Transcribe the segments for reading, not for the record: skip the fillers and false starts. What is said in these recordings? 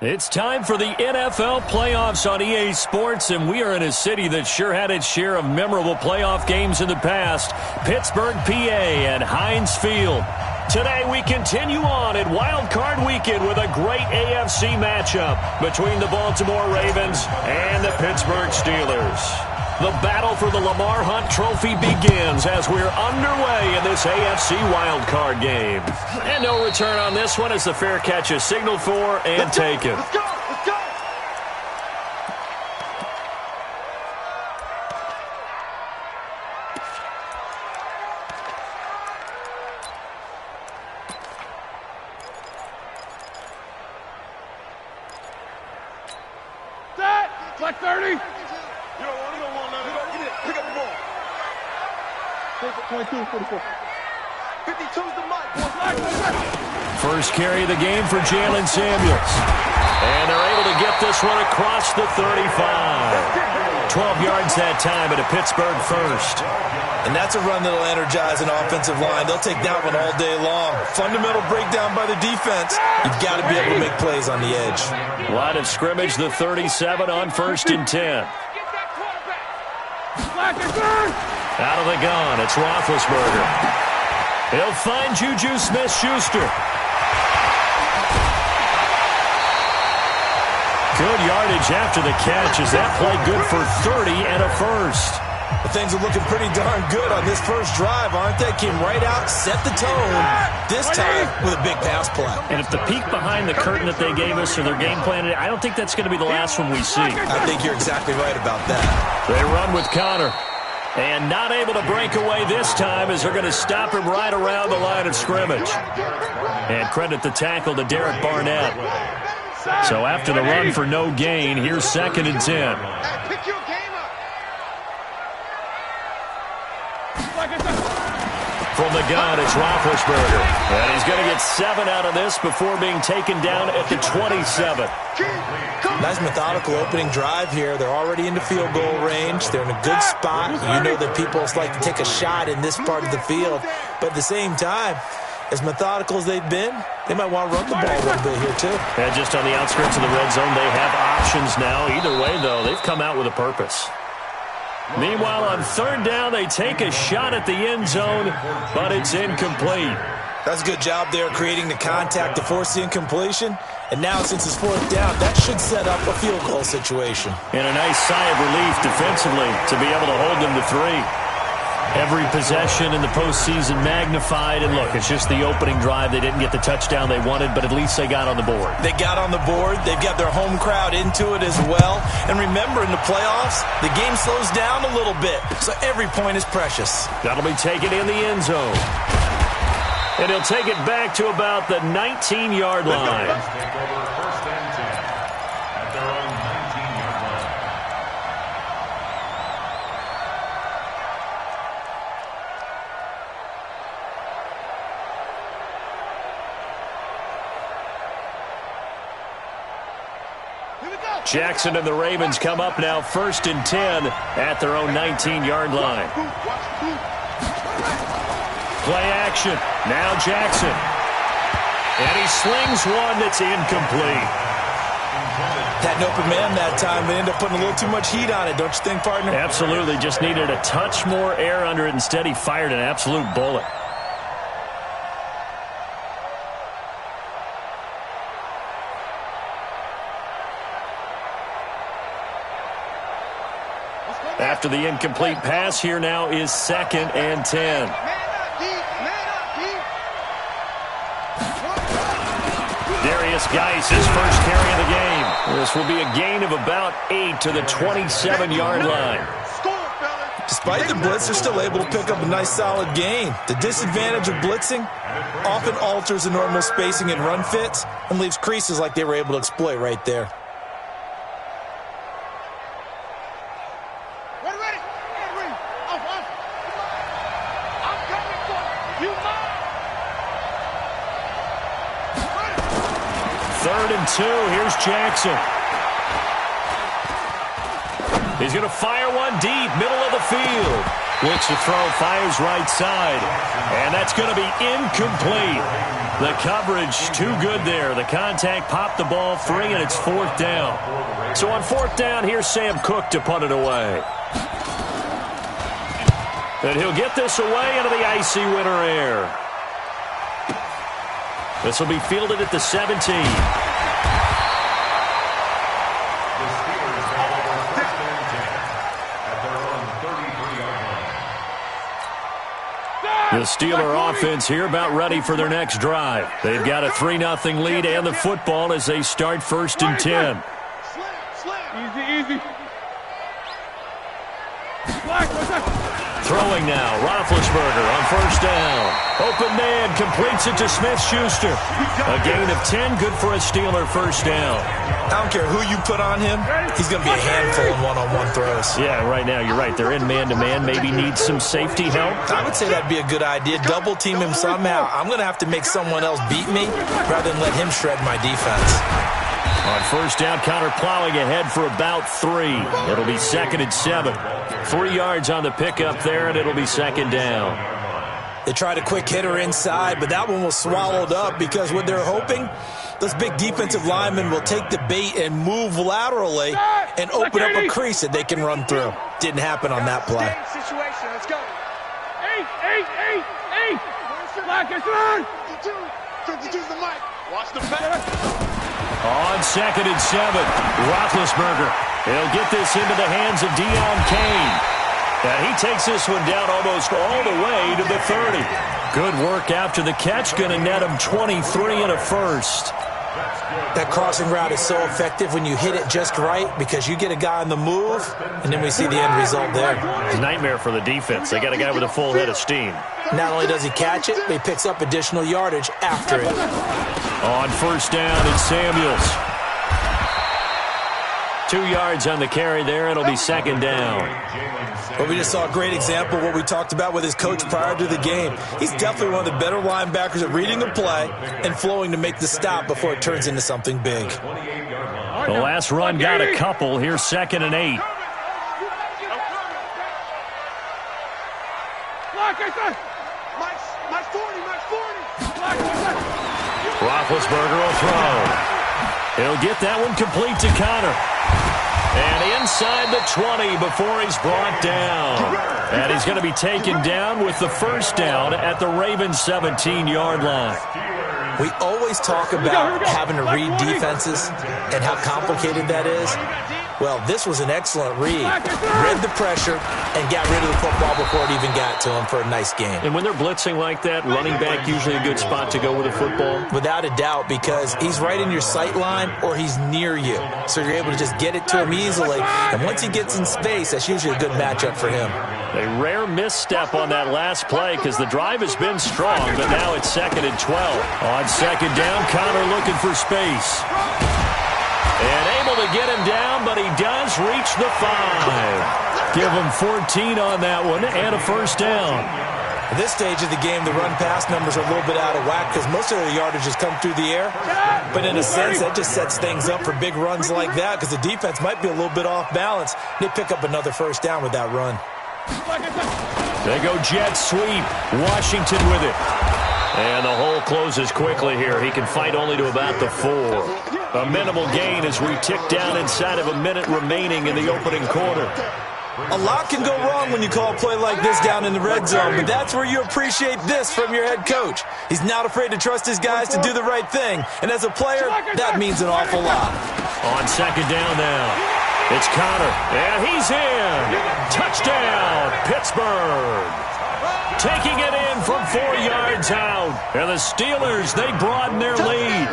It's time for the NFL playoffs on EA Sports, and we are in a city that sure had its share of memorable playoff games in the past, Pittsburgh, PA, at Heinz Field. Today we continue on at Wild Card Weekend with a great AFC matchup between the Baltimore Ravens and the Pittsburgh Steelers. The battle for the Lamar Hunt Trophy begins as we're underway in this AFC wildcard game. And no return on this one as the fair catch is signaled for and taken. Let's go! Let's go! Set! Flat 30! You don't want none of that. Pick up the ball. 22, 44. 52's the mic. First carry of the game for Jalen Samuels. And they're able to get this one across the 35. 12 yards that time at a Pittsburgh first. And that's a run that'll energize an offensive line. They'll take that one all day long. Fundamental breakdown by the defense. You've got to be able to make plays on the edge. Line of scrimmage, the 37 on 1st and 10. Out of the gun, it's Roethlisberger. He'll find Juju Smith-Schuster. Good yardage after the catch. Is that play good for 30 and a first? Well, things are looking pretty darn good on this first drive, aren't they? Came right out, set the tone, this time with a big pass play. And if the peek behind the curtain that they gave us or their game plan, I don't think that's going to be the last one we see. I think you're exactly right about that. They run with Connor. And not able to break away this time as they're going to stop him right around the line of scrimmage. And credit the tackle to Derek Barnett. So after the run for no gain, here's 2nd and 10. From the gun, it's Roethlisberger. And he's going to get 7 out of this before being taken down at the 27. Nice methodical opening drive here. They're already into field goal range. They're in a good spot. You know that people like to take a shot in this part of the field. But at the same time, as methodical as they've been, they might want to run the ball a little bit here too. And just on the outskirts of the red zone, they have options now. Either way, though, they've come out with a purpose. Meanwhile, on 3rd down, they take a shot at the end zone, but it's incomplete. That's a good job there creating the contact to force the incompletion. And now, since it's 4th down, that should set up a field goal situation. And a nice sigh of relief defensively to be able to hold them to 3. Every possession in the postseason magnified. And look, it's just the opening drive. They didn't get the touchdown they wanted, but at least they got on the board. They got on the board. They've got their home crowd into it as well. And remember, in the playoffs, the game slows down a little bit. So every point is precious. That'll be taken in the end zone. And he'll take it back to about the 19-yard line. Jackson and the Ravens come up now 1st and 10 at their own 19-yard line. Play action. Now Jackson. And he slings one that's incomplete. Had an open man that time. They ended up putting a little too much heat on it, don't you think, partner? Absolutely. Just needed a touch more air under it. Instead, he fired an absolute bullet. After the incomplete pass, here now is 2nd and 10. Darius Geis, his first carry of the game. This will be a gain of about 8 to the 27-yard line. Despite the blitz, they're still able to pick up a nice solid gain. The disadvantage of blitzing often alters the normal spacing and run fits and leaves creases like they were able to exploit right there. Third and 2. Here's Jackson. He's going to fire one deep, middle of the field. Looks to throw, fires right side. And that's going to be incomplete. The coverage too good there. The contact popped the ball free, and it's 4th down. So on 4th down, here's Sam Cook to punt it away. And he'll get this away into the icy winter air. This will be fielded at the 17. The Steeler offense here about ready for their next drive. They've got a 3-0 lead and the football as they start 1st and 10. Easy. Throwing now, Roethlisberger on 1st down. Open man, completes it to Smith-Schuster. A gain of 10, good for a Steeler 1st down. I don't care who you put on him, he's going to be a handful in one-on-one throws. Yeah, right now, you're right. They're in man-to-man, maybe need some safety help. I would say that'd be a good idea. Double team him somehow. I'm going to have to make someone else beat me rather than let him shred my defense. On 1st down, Connor plowing ahead for about 3. It'll be 2nd and 7. 3 yards on the pickup there, and it'll be 2nd down. They tried a quick hitter inside, but that one was swallowed up because what they're hoping, those big defensive linemen will take the bait and move laterally and open up a crease that they can run through. Didn't happen on that play. Situation. Let's go. 8. Black is on. 52's the mic. Watch the pass. On 2nd and 7, Roethlisberger. He'll get this into the hands of Deon Cain. And he takes this one down almost all the way to the 30. Good work after the catch. Going to net him 23 and a first. That crossing route is so effective when you hit it just right because you get a guy on the move, and then we see the end result there. It's a nightmare for the defense. They got a guy with a full head of steam. Not only does he catch it, but he picks up additional yardage after it. On first down, it's Samuels. 2 yards on the carry there. It'll be second down. Well, we just saw a great example of what we talked about with his coach prior to the game. He's definitely one of the better linebackers at reading a play and flowing to make the stop before it turns into something big. The last run got a couple. Here's 2nd and 8. Roethlisberger will throw. He'll get that one complete to Connor. And inside the 20 before he's brought down. And he's going to be taken down with the first down at the Ravens' 17-yard line. We always talk about having to read defenses and how complicated that is. Well, this was an excellent read. Read the pressure and got rid of the football before it even got to him for a nice game. And when they're blitzing like that, running back usually a good spot to go with a football? Without a doubt, because he's right in your sight line or he's near you. So you're able to just get it to him easily. And once he gets in space, that's usually a good matchup for him. A rare misstep on that last play because the drive has been strong, but now it's 2nd and 12. On second down, Connor looking for space. And able to get him down, but he does reach the 5. Give him 14 on that one and a first down. At this stage of the game, the run-pass numbers are a little bit out of whack because most of their yardage has come through the air. But in a sense, that just sets things up for big runs like that because the defense might be a little bit off balance. They pick up another first down with that run. They go jet sweep. Washington with it. And the hole closes quickly here. He can fight only to about the 4. A minimal gain as we tick down inside of a minute remaining in the opening quarter. A lot can go wrong when you call a play like this down in the red zone, but that's where you appreciate this from your head coach. He's not afraid to trust his guys to do the right thing, and as a player, that means an awful lot. On second down now, it's Connor, and he's in. Touchdown, Pittsburgh. Taking it in from 4 yards out. And the Steelers, they broaden their lead.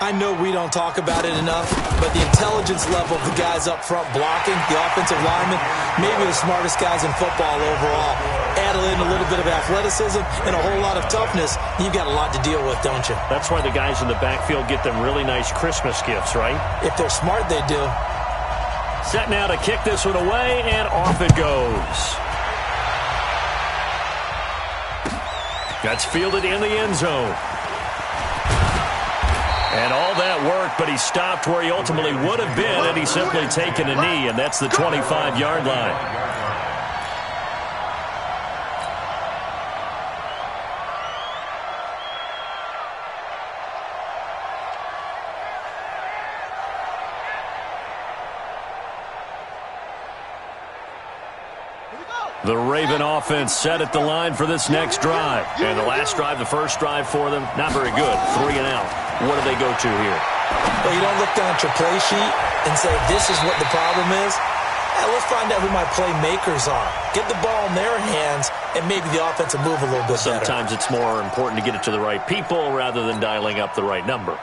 I know we don't talk about it enough, but the intelligence level of the guys up front blocking, the offensive linemen, maybe the smartest guys in football overall. Add in a little bit of athleticism and a whole lot of toughness, you've got a lot to deal with, don't you? That's why the guys in the backfield get them really nice Christmas gifts, right? If they're smart, they do. Set now to kick this one away, and off it goes. That's fielded in the end zone. And all that work, but he stopped where he ultimately would have been had he simply taken a knee, and that's the 25-yard line. The Raven offense set at the line for this next drive. And the last drive, the first drive for them, not very good. 3 and out. What do they go to here? Well, you don't look down at your play sheet and say, this is what the problem is. Let's find out who my playmakers are. Get the ball in their hands, and maybe the offense will move a little bit better. Sometimes it's more important to get it to the right people rather than dialing up the right number.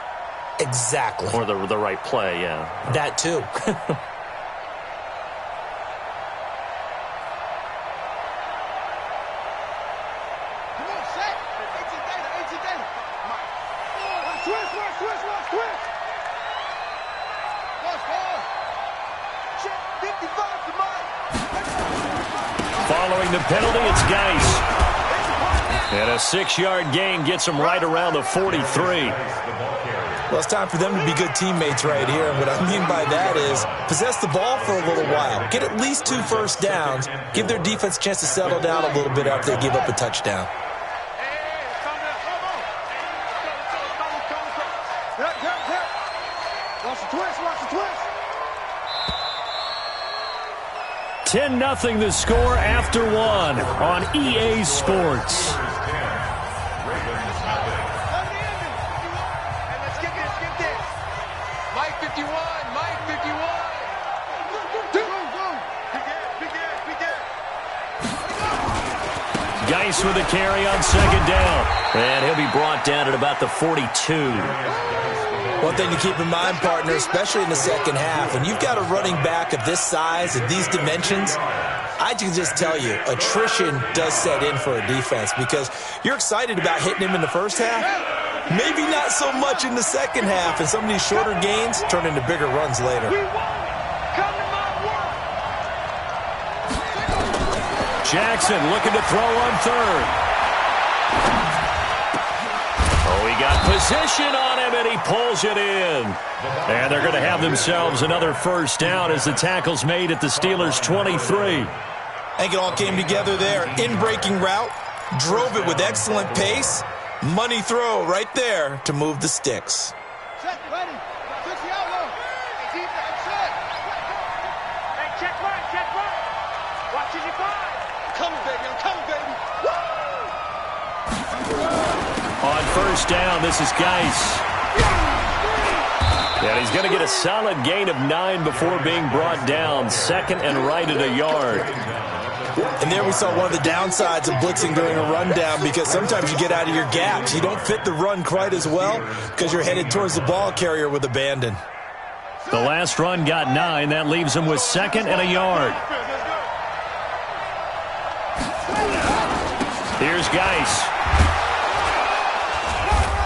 Exactly. Or the right play, yeah. That too. Following the penalty, it's Geis. And a 6-yard gain gets him right around the 43. Well, it's time for them to be good teammates right here. And what I mean by that is possess the ball for a little while. Get at least 2 first downs. Give their defense a chance to settle down a little bit after they give up a touchdown. Watch the twist, watch the twist. 10-0 the score after 1 on EA Sports. Let's get this. Mike 51, Mike 51. Geis with a carry on 2nd down. And he'll be brought down at about the 42. One thing to keep in mind, partner, especially in the second half, when you've got a running back of this size, of these dimensions, I can just tell you, attrition does set in for a defense because you're excited about hitting him in the first half, maybe not so much in the second half, and some of these shorter gains turn into bigger runs later. Jackson looking to throw on 3rd. Oh, he got position on him, and he pulls it in. And they're going to have themselves another first down as the tackle's made at the Steelers' 23. I think it all came together there. In-breaking route, drove it with excellent pace. Money throw right there to move the sticks. Check, ready. Switch the outlook. Defense, check. Hey, check right. Watch as you find. I'm coming, baby. On first down, this is Geis. And he's going to get a solid gain of 9 before being brought down. 2nd and right at a yard. And there we saw one of the downsides of blitzing during a rundown because sometimes you get out of your gaps. You don't fit the run quite as well because you're headed towards the ball carrier with abandon. The last run got 9. That leaves him with 2nd and a yard. Here's Geis.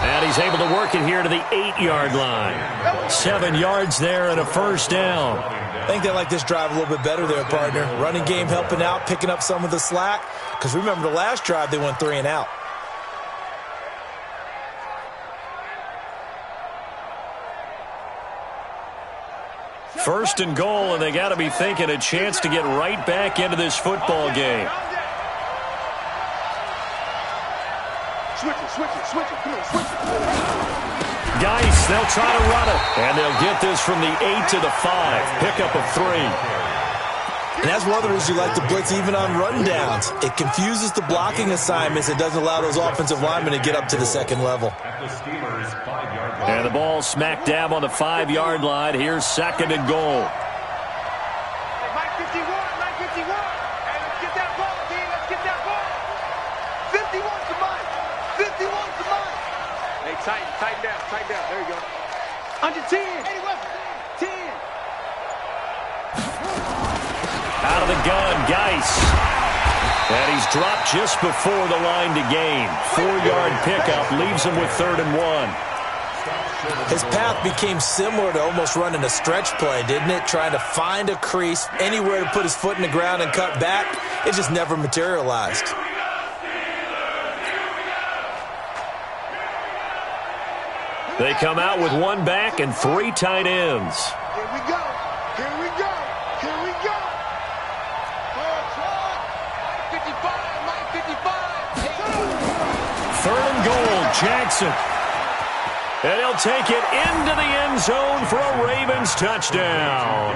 And he's able to work it here to the 8-yard line. 7 yards there and a first down. I think they like this drive a little bit better there, partner. Running game helping out, picking up some of the slack. Because remember the last drive, they went 3 and out. First and goal, and they got to be thinking a chance to get right back into this football game. Switch it. Come on, switch it. Geis, they'll try to run it. And they'll get this from the 8 to the 5. Pickup of 3. And that's one of the reasons you like to blitz even on rundowns. It confuses the blocking assignments. It doesn't allow those offensive linemen to get up to the second level. And the ball smack dab on the 5-yard line. Here's 2nd and goal. Mike 51. Hey, let's get that ball, D. Let's get that ball. 51 to Mike. Hey, tighten down. There you go. Under 10. 10. Out of the gun, Geis. And he's dropped just before the line to gain. 4-yard pickup leaves him with 3rd and 1. His path became similar to almost running a stretch play, didn't it? Trying to find a crease, anywhere to put his foot in the ground and cut back. It just never materialized. They come out with 1 back and 3 tight ends. Here we go. 3rd and goal, Jackson. And he'll take it into the end zone for a Ravens touchdown.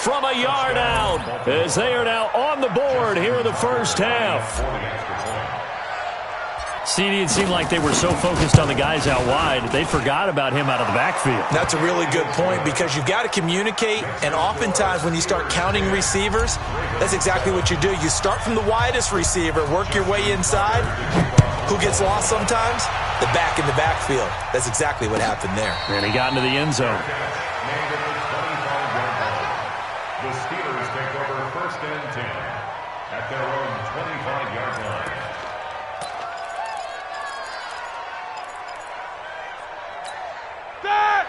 from a yard out, as they are now on the board here in the first half. CD, it seemed like they were so focused on the guys out wide, they forgot about him out of the backfield. That's a really good point, because you've got to communicate, and oftentimes when you start counting receivers, that's exactly what you do. You start from the widest receiver, work your way inside. Who gets lost sometimes? The back in the backfield. That's exactly what happened there. And he got into the end zone. The Steelers take over 1st and 10 at their own 25-yard line.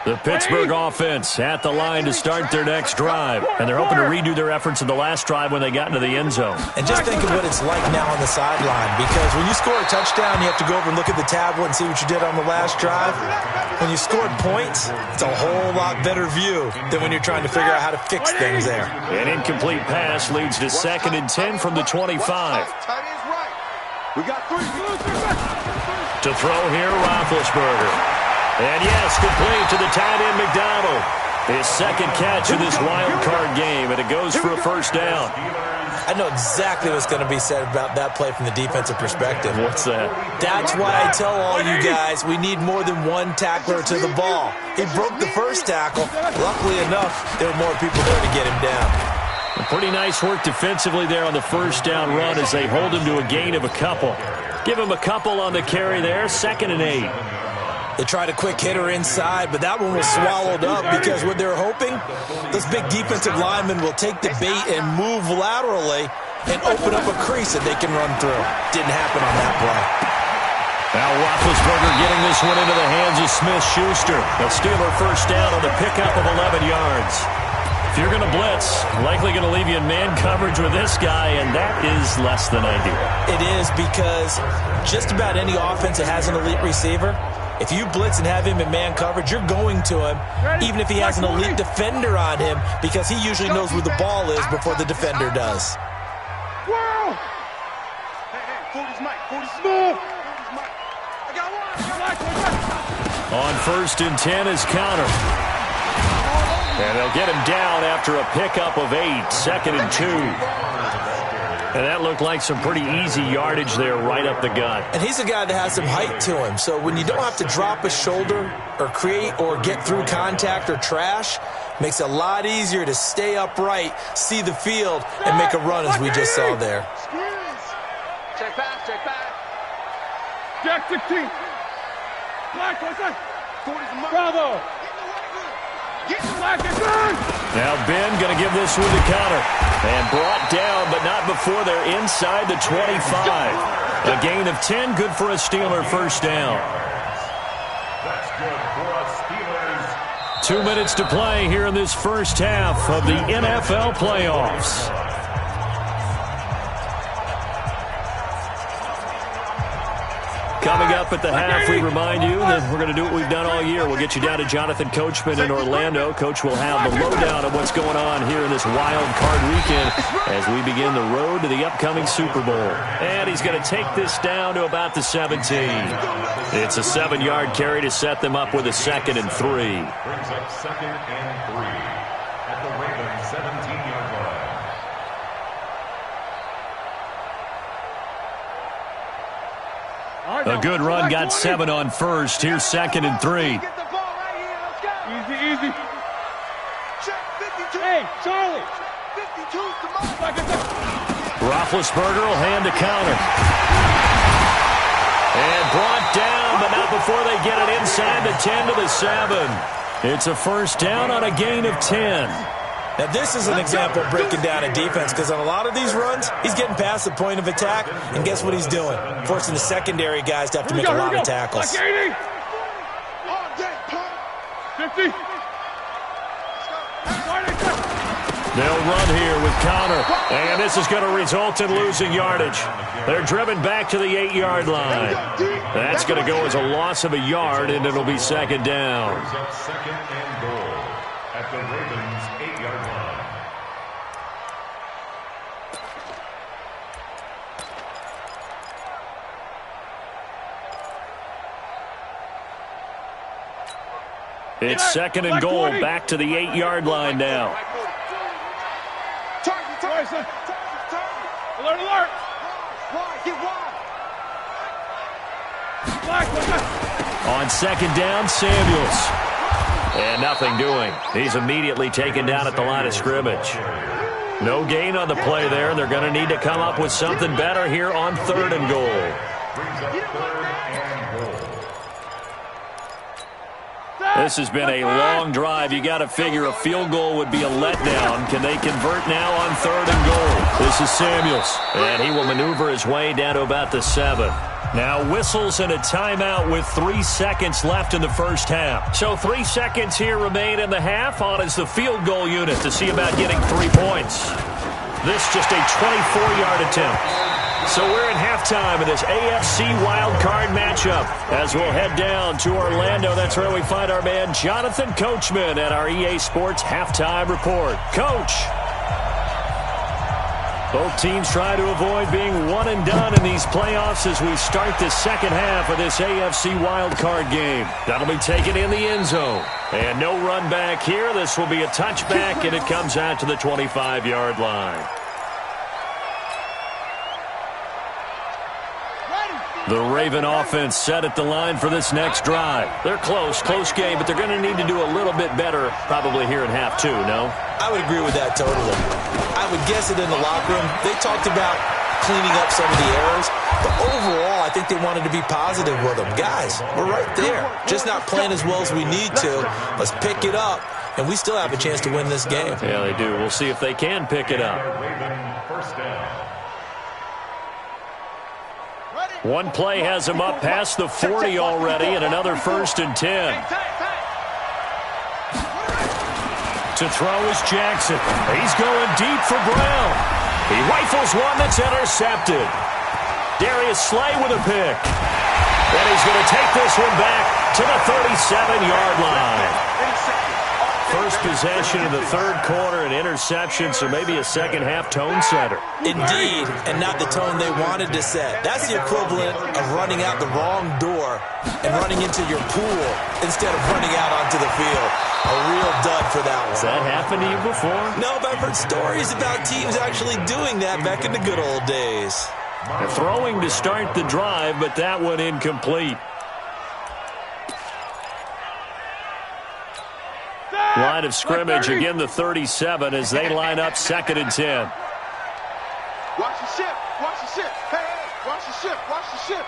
The Pittsburgh offense at the line to start their next drive. And they're hoping to redo their efforts in the last drive when they got into the end zone. And just think of what it's like now on the sideline, because when you score a touchdown, you have to go over and look at the tablet and see what you did on the last drive. When you scored points, it's a whole lot better view than when you're trying to figure out how to fix things there. An incomplete pass leads to 2nd and 10 from the 25. We got 3. To throw here, Roethlisberger. And yes, complete to the tight end, McDonald. His second catch of this wild card game, and it goes for a first down. I know exactly what's going to be said about that play from the defensive perspective. What's that? That's why I tell all you guys we need more than one tackler to the ball. He broke the first tackle. Luckily enough, there were more people there to get him down. Pretty nice work defensively there on the first down run as they hold him to a gain of a couple. Give him a couple on the carry there, 2nd and 8. They tried a quick hitter inside, but that one was swallowed up because what they're hoping, those big defensive linemen will take the bait and move laterally and open up a crease that they can run through. Didn't happen on that play. Now Roethlisberger getting this one into the hands of Smith-Schuster. They'll steal their first down on the pickup of 11 yards. If you're going to blitz, likely going to leave you in man coverage with this guy, and that is less than ideal. It is, because just about any offense that has an elite receiver, if you blitz and have him in man coverage, you're going to him, even if he has an elite defender on him, because he usually knows where the ball is before the defender does. Hey, 40's Mike. 40's smooth. I got one. On 1st and 10 is Counter. And they'll get him down after a pickup of 8, 2nd and 2. And that looked like some pretty easy yardage there right up the gut. And he's a guy that has some height to him, so when you don't have to drop a shoulder or create or get through contact or trash, makes it a lot easier to stay upright, see the field, and make a run as we just saw there. Check back, check back. Jack 16. Black, what's that? 40's Mike. Bravo. Now Ben going to give this one to Counter. And brought down, but not before they're inside the 25. A gain of 10, good for a Steeler first down. That's good for us Steelers. 2 minutes to play here in this first half of the NFL playoffs. Coming up at the half, we remind you that we're going to do what we've done all year. We'll get you down to Jonathan Coachman in Orlando. Coach will have the lowdown of what's going on here in this wild card weekend as we begin the road to the upcoming Super Bowl. And he's going to take this down to about the 17. It's a 7-yard carry to set them up with a 2nd and 3. Brings up 2nd and 3 at the Ravens 17-yard line. A good run, got 7 on 1st. Here's 2nd and 3. Get the ball right here. Let's go. Easy. Check 52. Hey, Charlie. 52's the most. Roethlisberger will hand to Counter. And brought down, but not before they get it inside the 10 to the 7. It's a first down on a gain of 10. Now, this is an example of breaking down a defense, because on a lot of these runs, he's getting past the point of attack, and guess what he's doing? Forcing the secondary guys to have to make a lot of tackles. 50. They'll run here with Counter, and this is going to result in losing yardage. They're driven back to the 8-yard line. That's going to go as a loss of a yard, and it'll be 2nd down. 2nd and goal at the Ravens 8-yard line. It's 2nd and goal, back to the 8-yard line now. Right, son. Alert, alert. Get wide. Black, what's that? On second down, Samuels. And nothing doing. He's immediately taken down at the line of scrimmage. No gain on the play there, and they're going to need to come up with something better here on 3rd and goal. Brings up 3rd and goal. This has been a long drive. You got to figure a field goal would be a letdown. Can they convert now on 3rd and goal? This is Samuels, and he will maneuver his way down to about the 7. Now whistles and a timeout with 3 seconds left in the first half. So 3 seconds here remain in the half. On is the field goal unit to see about getting 3 points. This just a 24-yard attempt. So we're in halftime in this AFC wildcard matchup. As we'll head down to Orlando, that's where we find our man Jonathan Coachman at our EA Sports Halftime Report. Coach. Both teams try to avoid being one and done in these playoffs as we start the second half of this AFC wildcard game. That'll be taken in the end zone. And no run back here. This will be a touchback, and it comes out to the 25-yard line. The Raven offense set at the line for this next drive. They're close game, but they're going to need to do a little bit better probably here in half 2, no? I would agree with that totally. I would guess it in the locker room. They talked about cleaning up some of the errors, but overall, I think they wanted to be positive with them. Guys, we're right there. Just not playing as well as we need to. Let's pick it up, and we still have a chance to win this game. Yeah, they do. We'll see if they can pick it up. First down. One play has him up past the 40 already, and another 1st and 10. To throw is Jackson. He's going deep for Brown. He rifles one that's intercepted. Darius Slay with a pick. And he's going to take this one back to the 37-yard line. First possession of the 3rd quarter, an interception, so maybe a second-half tone setter. Indeed, and not the tone they wanted to set. That's the equivalent of running out the wrong door and running into your pool instead of running out onto the field. A real dud for that one. Has that happened to you before? No, but I've heard stories about teams actually doing that back in the good old days. Throwing to start the drive, but that one incomplete. Line of scrimmage, again the 37 as they line up 2nd and 10. Watch the ship. Watch the ship. Hey, watch the ship. Watch the ship.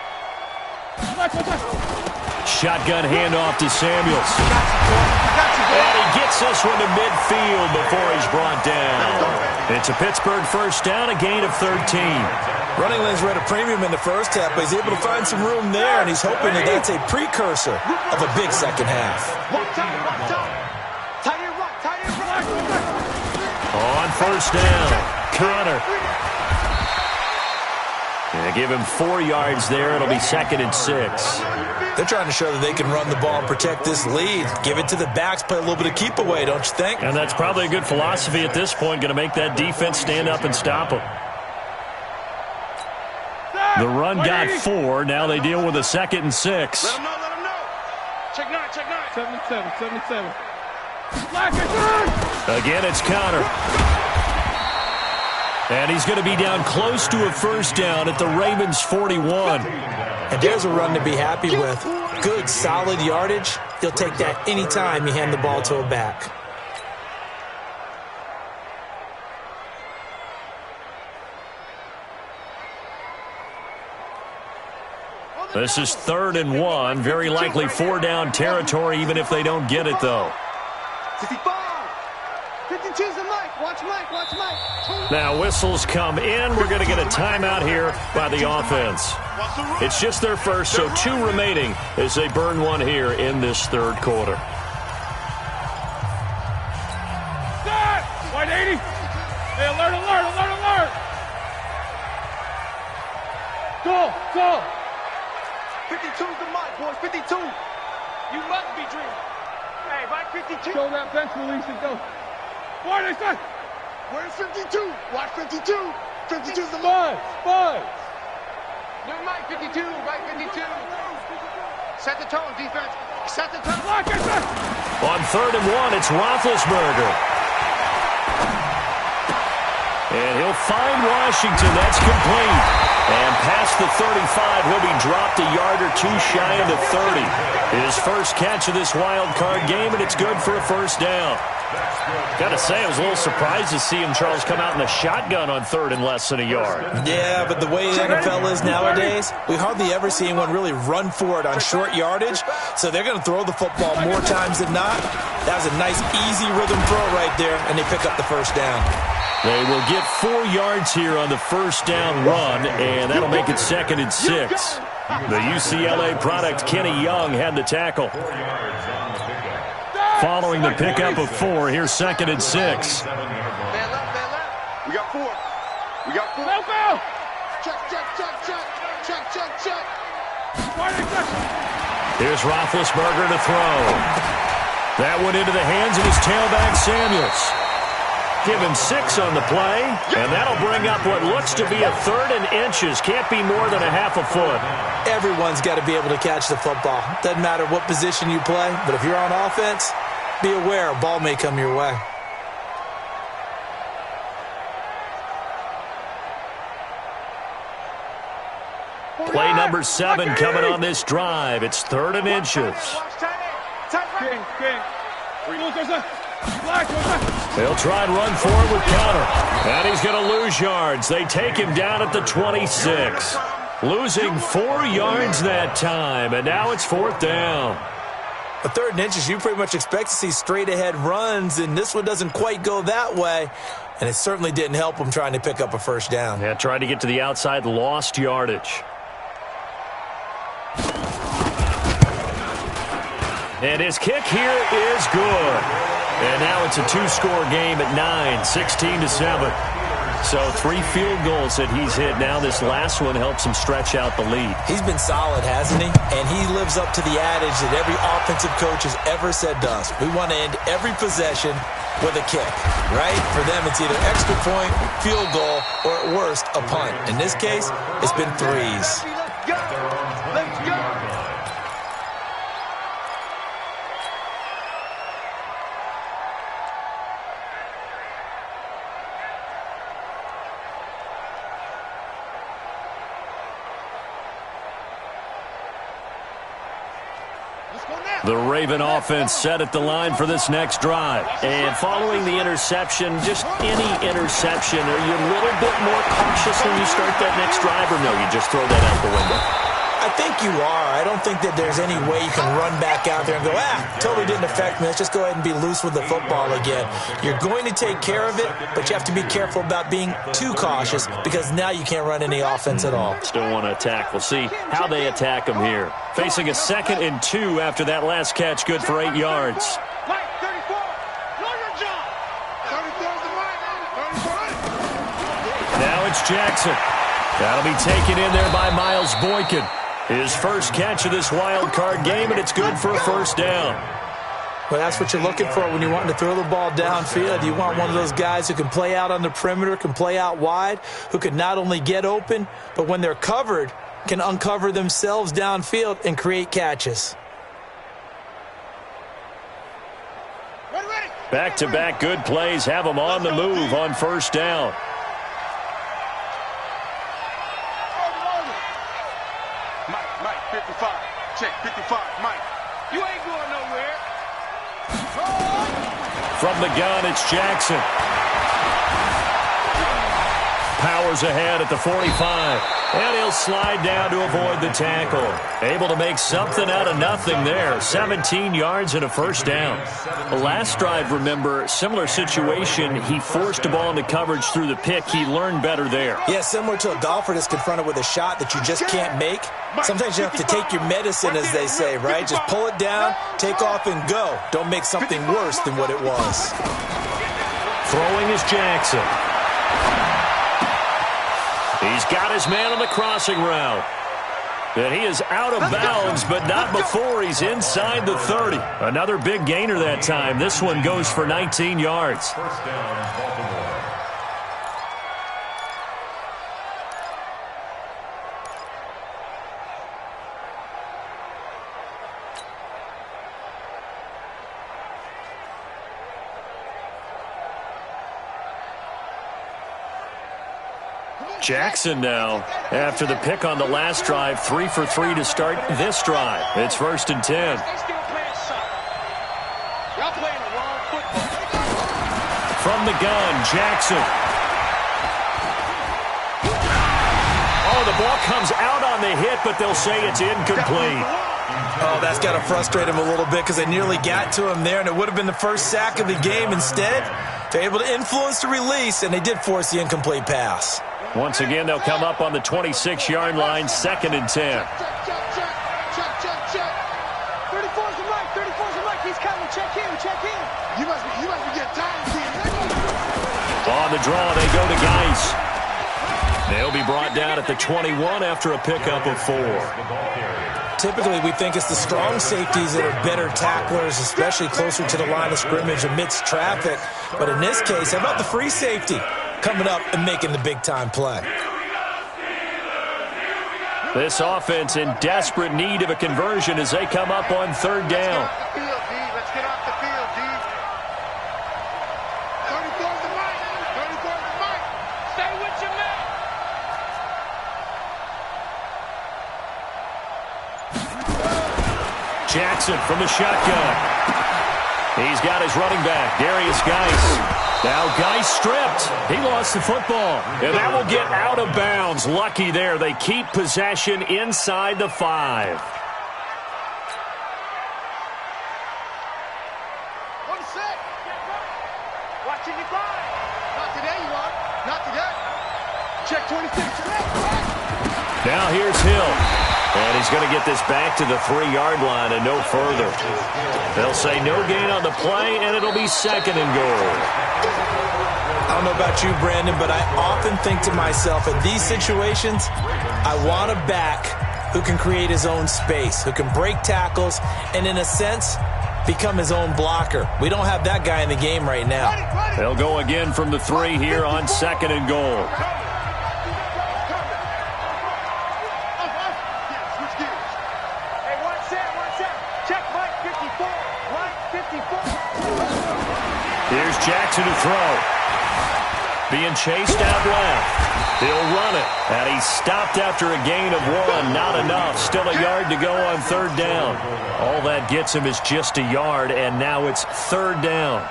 Shotgun handoff to Samuels. And he gets this one to midfield before he's brought down. It's a Pittsburgh first down, a gain of 13. Running lanes were at a premium in the first half, but he's able to find some room there, and he's hoping that that's a precursor of a big second half. On first down, Connor. And they give him 4 yards there. It'll be 2nd and 6. They're trying to show that they can run the ball and protect this lead. Give it to the backs, play a little bit of keep away, don't you think? And that's probably a good philosophy at this point, going to make that defense stand up and stop them. The run got 4. Now they deal with a 2nd and 6. Let them know. Check 9. 77. Again, it's Connor. And he's going to be down close to a first down at the Ravens 41. And there's a run to be happy with. Good, solid yardage. He'll take that any time you hand the ball to a back. This is 3rd and 1. Very likely 4-down territory, even if they don't get it, though. 65. 52's the Mike. Watch Mike. Now whistles come in. We're going to get a timeout here by the offense. It's just their first, so 2 remaining as they burn one here in this 3rd quarter. White 80. Hey, alert. Go. 52's the Mike, boys. 52. You must be dreaming. Hey, Mike 52. Show that bench release and go. What is that? Where's 52? Watch 52. 52's the Mike. New Mike 52. Mike 52. Set the tone, defense. Set the tone. On 3rd and 1, it's Roethlisberger. And he'll find Washington. That's complete. And past the 35, he'll be dropped a yard or two shy of the 30. His first catch of this wild card game, and it's good for a first down. Got to say, I was a little surprised to see him, Charles, come out in the shotgun on third and less than a yard. Yeah, but the way the NFL is nowadays, we hardly ever see anyone really run for it on short yardage, so they're going to throw the football more times than not. That was a nice, easy rhythm throw right there, and they pick up the first down. They will get 4 yards here on the first down run, and that'll make it 2nd and 6. The UCLA product, Kenny Young, had the tackle. Following the pickup of 4, here's 2nd and 6. Man left, man left. We got 4. We got 4. Go! Check, check, check, check. Check, check, check. Here's Roethlisberger to throw. That went into the hands of his tailback, Samuels. Give him 6 on the play, and that'll bring up what looks to be a 3rd and inches. Can't be more than a half a foot. Everyone's got to be able to catch the football. Doesn't matter what position you play, but if you're on offense, be aware a ball may come your way. Play number 7 coming on this drive. It's 3rd and inches. King. They'll try and run forward with counter. And he's going to lose yards. They take him down at the 26. Losing 4 yards that time. And now it's 4th down. A 3rd and inches, you pretty much expect to see straight-ahead runs, and this one doesn't quite go that way. And it certainly didn't help him trying to pick up a first down. Yeah, tried to get to the outside, lost yardage. And his kick here is good. And now it's a 2-score game at 9, 16-7. So 3 field goals that he's hit. Now this last one helps him stretch out the lead. He's been solid, hasn't he? And he lives up to the adage that every offensive coach has ever said to us. We want to end every possession with a kick, right? For them, it's either extra point, field goal, or at worst, a punt. In this case, it's been 3s. Let's go. Let's go. The Raven offense set at the line for this next drive. And following the interception, just any interception, are you a little bit more cautious when you start that next drive, or no, you just throw that out the window? I think you are. I don't think that there's any way you can run back out there and go, totally didn't affect me. Let's just go ahead and be loose with the football again. You're going to take care of it, but you have to be careful about being too cautious because now you can't run any offense at all. Still want to attack. We'll see how they attack him here. Facing a 2nd and 2 after that last catch, good for 8 yards. Mike, 34. Lawyer John. 34 is the right. 34. Now it's Jackson. That'll be taken in there by Miles Boykin. His first catch of this wild card game, and it's good for a first down. Well, that's what you're looking for when you want to throw the ball downfield. You want one of those guys who can play out on the perimeter, can play out wide, who can not only get open, but when they're covered, can uncover themselves downfield and create catches. Back-to-back good plays have them on the move on first down. Mike, 55. Check, 55. Mike, you ain't going nowhere. From the gun, it's Jackson. Powers ahead at the 45. And he'll slide down to avoid the tackle. Able to make something out of nothing there. 17 yards and a first down. The last drive, remember, similar situation. He forced a ball into coverage through the pick. He learned better there. Yeah, similar to a golfer that's confronted with a shot that you just can't make. Sometimes you have to take your medicine, as they say, right? Just pull it down, take off, and go. Don't make something worse than what it was. Throwing is Jackson. He's got his man on the crossing route. And he is out of bounds, but not before he's inside the 30. Another big gainer that time. This one goes for 19 yards. First down, Baltimore. Jackson now, after the pick on the last drive, 3 for 3 to start this drive. It's 1st and 10. From the gun, Jackson. Oh, the ball comes out on the hit, but they'll say it's incomplete. Oh, that's got to frustrate him a little bit because they nearly got to him there, and it would have been the first sack of the game. Instead, they're able to influence the release, and they did force the incomplete pass. Once again, they'll come up on the 26-yard line, 2nd and 10. Check. 34's the mic. 34's the mic. He's coming. Check in. You must be getting tired. On the draw, they go to Geis. They'll be brought down at the 21 after a pickup of 4. Typically, we think it's the strong safeties that are better tacklers, especially closer to the line of scrimmage amidst traffic. But in this case, how about the free safety coming up and making the big-time play? This offense in desperate need of a conversion as they come up on 3rd down. Let's get off the field, D. 34's the mic. 34's the mic. Stay with your man. Jackson from the shotgun. He's got his running back, Darius Geis. Now Geis stripped. He lost the football. And that will get out of bounds. Lucky there. They keep possession inside the 5. Watching you fly. Not today, you are. Not today. Check 26. Now here's Hill. And he's going to get this back to the 3-yard line and no further. They'll say no gain on the play, and it'll be 2nd and goal. I don't know about you, Brandon, but I often think to myself, in these situations, I want a back who can create his own space, who can break tackles, and in a sense, become his own blocker. We don't have that guy in the game right now. They'll go again from the 3 here on 2nd and goal. Here's Jackson to throw. Being chased out left. He'll run it. And he's stopped after a gain of 1. Not enough. Still a yard to go on 3rd down. All that gets him is just a yard, and now it's 3rd down.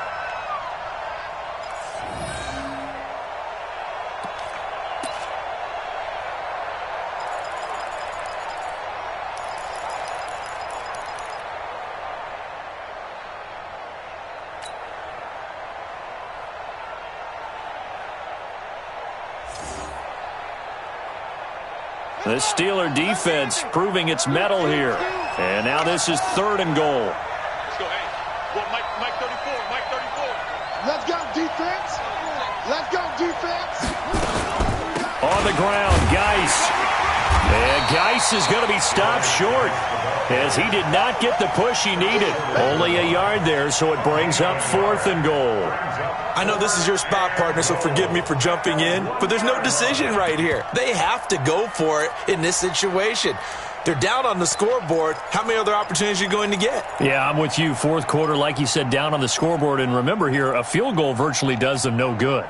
The Steeler defense proving its mettle here. And now this is 3rd and goal. Let's go, hey. Well, Mike 34, Mike 34. Let's go, defense. Let's go, defense. On the ground, Geis. And Geis is going to be stopped short as he did not get the push he needed. Only a yard there, so it brings up 4th and goal. I know this is your spot, partner, so forgive me for jumping in, but there's no decision right here. They have to go for it in this situation. They're down on the scoreboard. How many other opportunities are you going to get? Yeah, I'm with you. 4th quarter, like you said, down on the scoreboard. And remember here, a field goal virtually does them no good.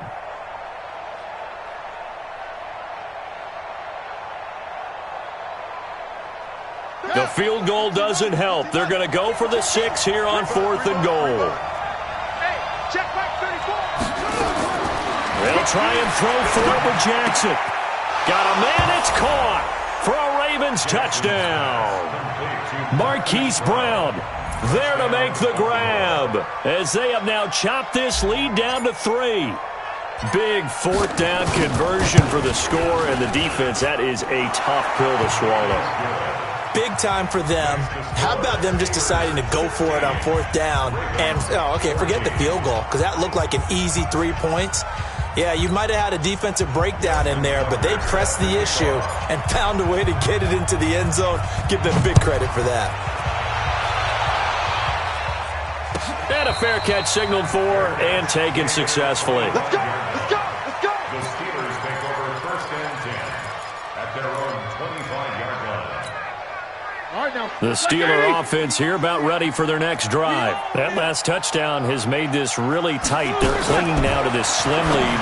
The field goal doesn't help. They're going to go for the 6 here on 4th and goal. Check back 34. They'll try and throw for it with Jackson. Got a man, it's caught for a Ravens touchdown. Marquise Brown there to make the grab as they have now chopped this lead down to 3. Big 4th down conversion for the score, and the defense, that is a tough pill to swallow. Big time for them. How about them just deciding to go for it on 4th down? And, forget the field goal, because that looked like an easy 3 points. Yeah, you might have had a defensive breakdown in there, but they pressed the issue and found a way to get it into the end zone. Give them big credit for that. And a fair catch signaled for and taken successfully. Let's go, let's go, let's go. The Steelers take over 1st and 10 at their own 25-yard line. All right, now The Steeler offense here about ready for their next drive. That last touchdown has made this really tight. They're clinging now to this slim lead.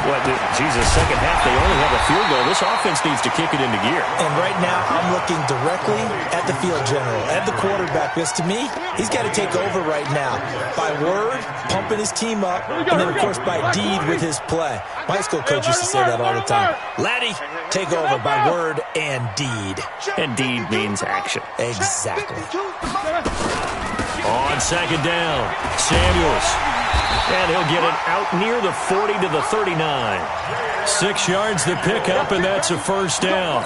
Second half, they only have a field goal. This offense needs to kick it into gear. And right now, I'm looking directly at the field general, at the quarterback, because to me, he's got to take over right now. By word, pumping his team up, and then, of course, by deed with his play. My high school coach used to say that all the time. Laddie, take over by word and deed. And deed means action. Exactly. On second down, Samuels. And he'll get it out near the 40 to the 39. 6 yards to pick up, and that's a first down.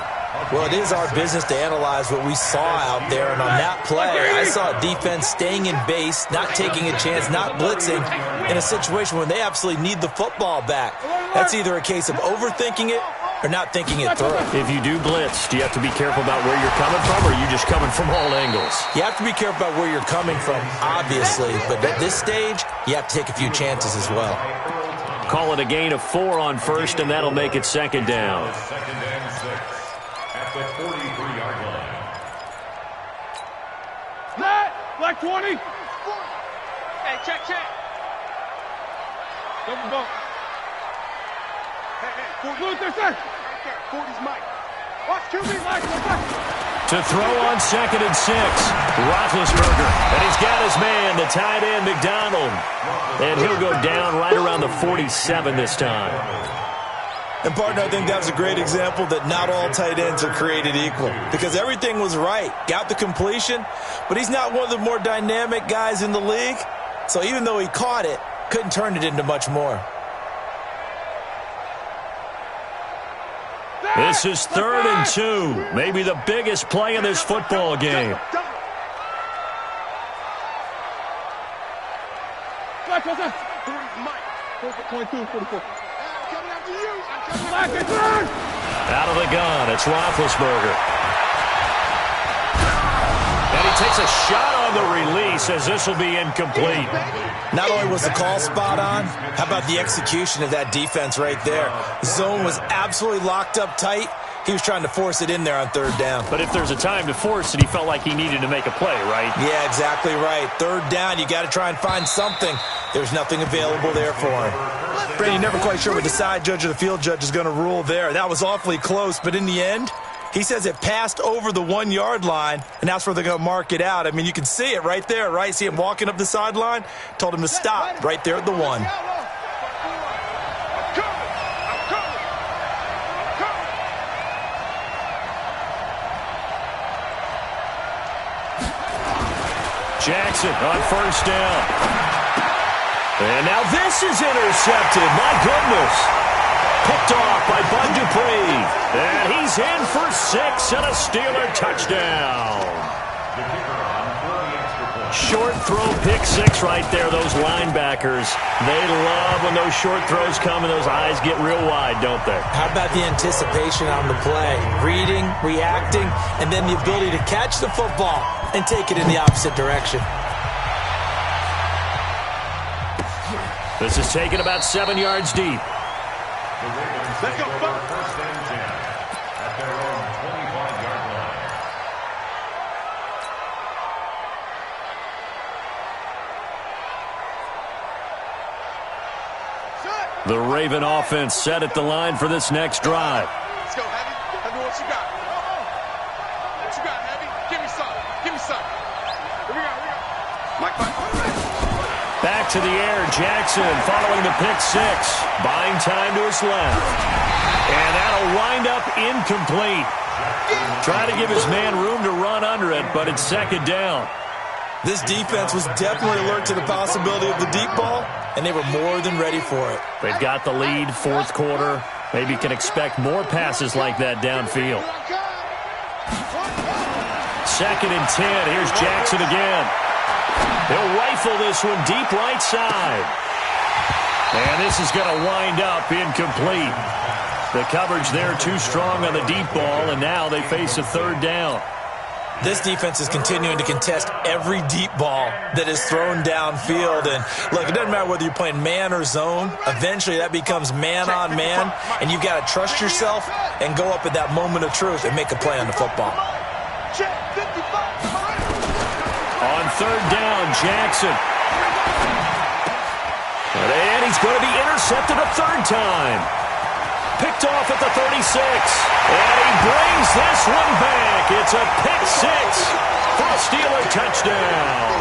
Well, it is our business to analyze what we saw out there, and on that play, I saw a defense staying in base, not taking a chance, not blitzing, in a situation where they absolutely need the football back. That's either a case of overthinking it or not thinking it through. If you do blitz, do you have to be careful about where you're coming from, or are you just coming from all angles? You have to be careful about where you're coming from, obviously, but at this stage, you have to take a few chances as well. Call it a gain of 4 on first, and that'll make it second down. Second and 6 at the 43-yard line. Black 20. Hey, check. Double bump. Hey, Look, they're set. right there. 40's Mike. Watch QB, Mike. To throw on second and 6, Roethlisberger. And he's got his man, the tight end, McDonald. And he'll go down right around the 47 this time. And, partner, I think that was a great example that not all tight ends are created equal, because everything was right. Got the completion, but he's not one of the more dynamic guys in the league. So even though he caught it, couldn't turn it into much more. This is 3rd and 2, maybe the biggest play of this football game. Black, what's that? 22, 44. Black, it's on! Out of the gun, it's Roethlisberger. And he takes a shot on the release as this will be incomplete. Not only was the call spot on, how about the execution of that defense right there? The zone was absolutely locked up tight. He was trying to force it in there on 3rd down. But if there's a time to force it, he felt like he needed to make a play, right? Yeah, exactly right. 3rd down, you got to try and find something. There's nothing available there for him. Brady, you're never quite sure what the side judge or the field judge is going to rule there. That was awfully close, but in the end, he says it passed over the 1-yard line, and that's where they're going to mark it out. I mean, you can see it right there, right? See him walking up the sideline? Told him to stop right there at the 1. Jackson on first down. And now this is intercepted. My goodness. Picked off by Bud Dupree. And he's in for 6 and a Steeler touchdown. Short throw, pick 6 right there. Those linebackers, they love when those short throws come and those eyes get real wide, don't they? How about the anticipation on the play? Reading, reacting, and then the ability to catch the football and take it in the opposite direction. This is taken about 7 yards deep. Let's go, first and 10 at their own 25-yard line. The Raven offense set at the line for this next drive. Let's go, Heavy. Heavy, what you got? What you got, Heavy? Give me some. Give me some. Here we go. Mike. Back to the air, Jackson following the pick 6. Buying time to his left. And that'll wind up incomplete. Trying to give his man room to run under it, but it's second down. This defense was definitely alert to the possibility of the deep ball, and they were more than ready for it. They've got the lead, 4th quarter. Maybe can expect more passes like that downfield. 2nd and 10. Here's Jackson again. He'll rifle this one deep right side. And this is going to wind up incomplete. The coverage there too strong on the deep ball, and now they face a 3rd down. This defense is continuing to contest every deep ball that is thrown downfield. And, look, it doesn't matter whether you're playing man or zone. Eventually, that becomes man on man, and you've got to trust yourself and go up at that moment of truth and make a play on the football. Check 55. On third down, Jackson. And he's going to be intercepted a third time. Picked off at the 36. And he brings this one back. It's a pick six for a Steeler touchdown.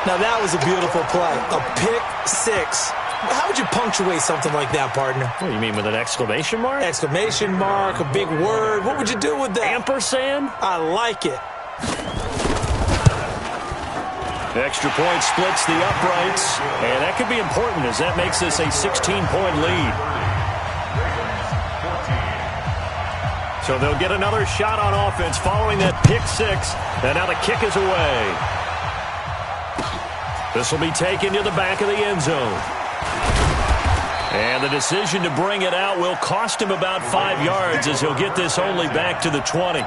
Now that was a beautiful play. A pick six. How would you punctuate something like that, partner? What do you mean, with an exclamation mark? Exclamation mark, a big word. What would you do with that? Ampersand? I like it. Extra point splits the uprights, and that could be important as that makes this a 16-point lead. So they'll get another shot on offense following that pick six, and now the kick is away. This will be taken to the back of the end zone. And the decision to bring it out will cost him about 5 yards as he'll get this only back to the 20.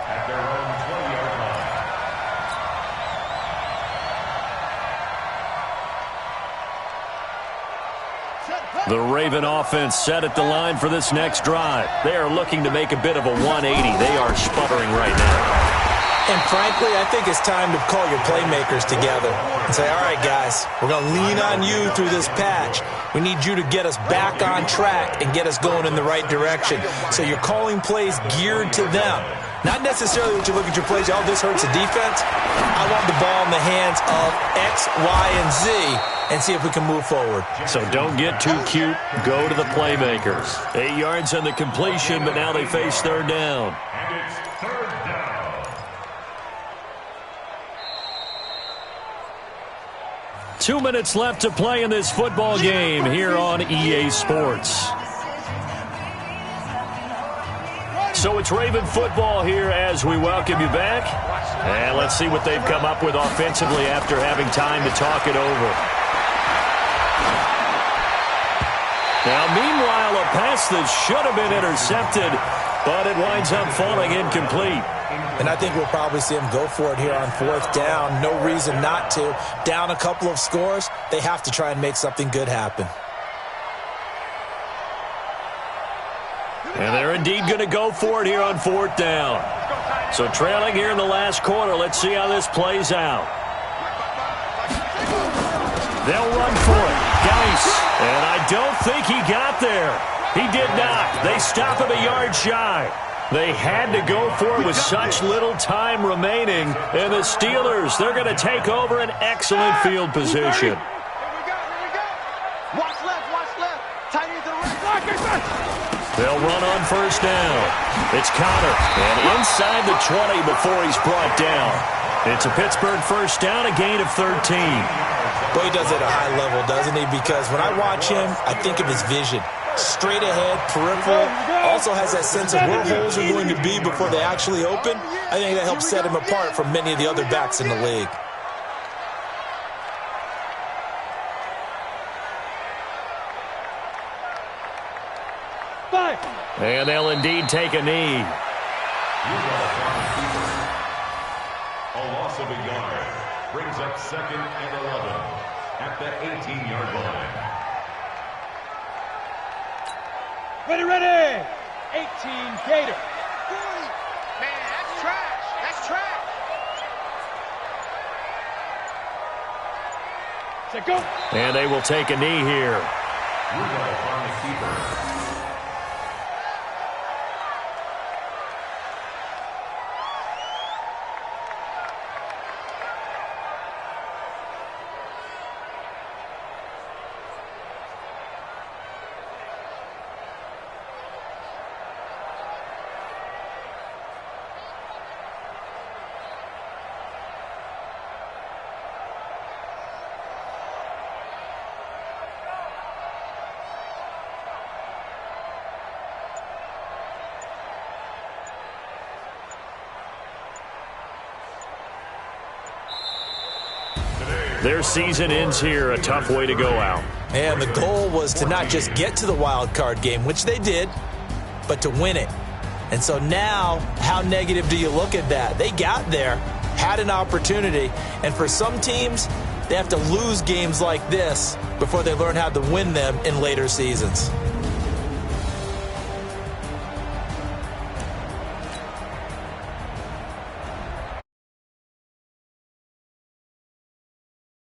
The Raven offense set at the line for this next drive. They are looking to make a bit of a 180. They are sputtering right now. And frankly, I think it's time to call your playmakers together and say, all right, guys, we're going to lean on you through this patch. We need you to get us back on track and get us going in the right direction. So you're calling plays geared to them. Not necessarily that you look at your plays, oh, this hurts the defense. I want the ball in the hands of X, Y, and Z and see if we can move forward. So don't get too cute. Go to the playmakers. 8 yards on the completion, but now they face third down. And it's third down. 2 minutes left to play in this football game here on EA Sports. So it's Raven football here as we welcome you back. And let's see what they've come up with offensively after having time to talk it over. Now, meanwhile, a pass that should have been intercepted, but it winds up falling incomplete. And I think we'll probably see him go for it here on fourth down. No reason not to. Down a couple of scores, they have to try and make something good happen. And they're indeed going to go for it here on fourth down. So trailing here in the last quarter, let's see how this plays out. They'll run for it. Geis. And I don't think he got there. He did not. They stop him a yard shy. They had to go for it with such little time remaining. And the Steelers, they're going to take over an excellent field position. Watch left. Tight end to the right. They'll run on first down. It's Connor. And inside the 20 before he's brought down. It's a Pittsburgh first down, a gain of 13. Boy, he does it at a high level, doesn't he? Because when I watch him, I think of his vision. Straight ahead, peripheral, also has that sense of where holes are going to be before they actually open. I think that helps set him apart from many of the other backs in the league. And they'll indeed take a knee. A loss of a yard brings up second and 11 at the 18-yard line. Ready. 18, Gator. Man, that's trash. That's trash. Say go. And they will take a knee here. Rudolph on the keeper. Their season ends here, a tough way to go out. And the goal was to not just get to the wild card game, which they did, but to win it. And so now, how negative do you look at that? They got there, had an opportunity, and for some teams, they have to lose games like this before they learn how to win them in later seasons.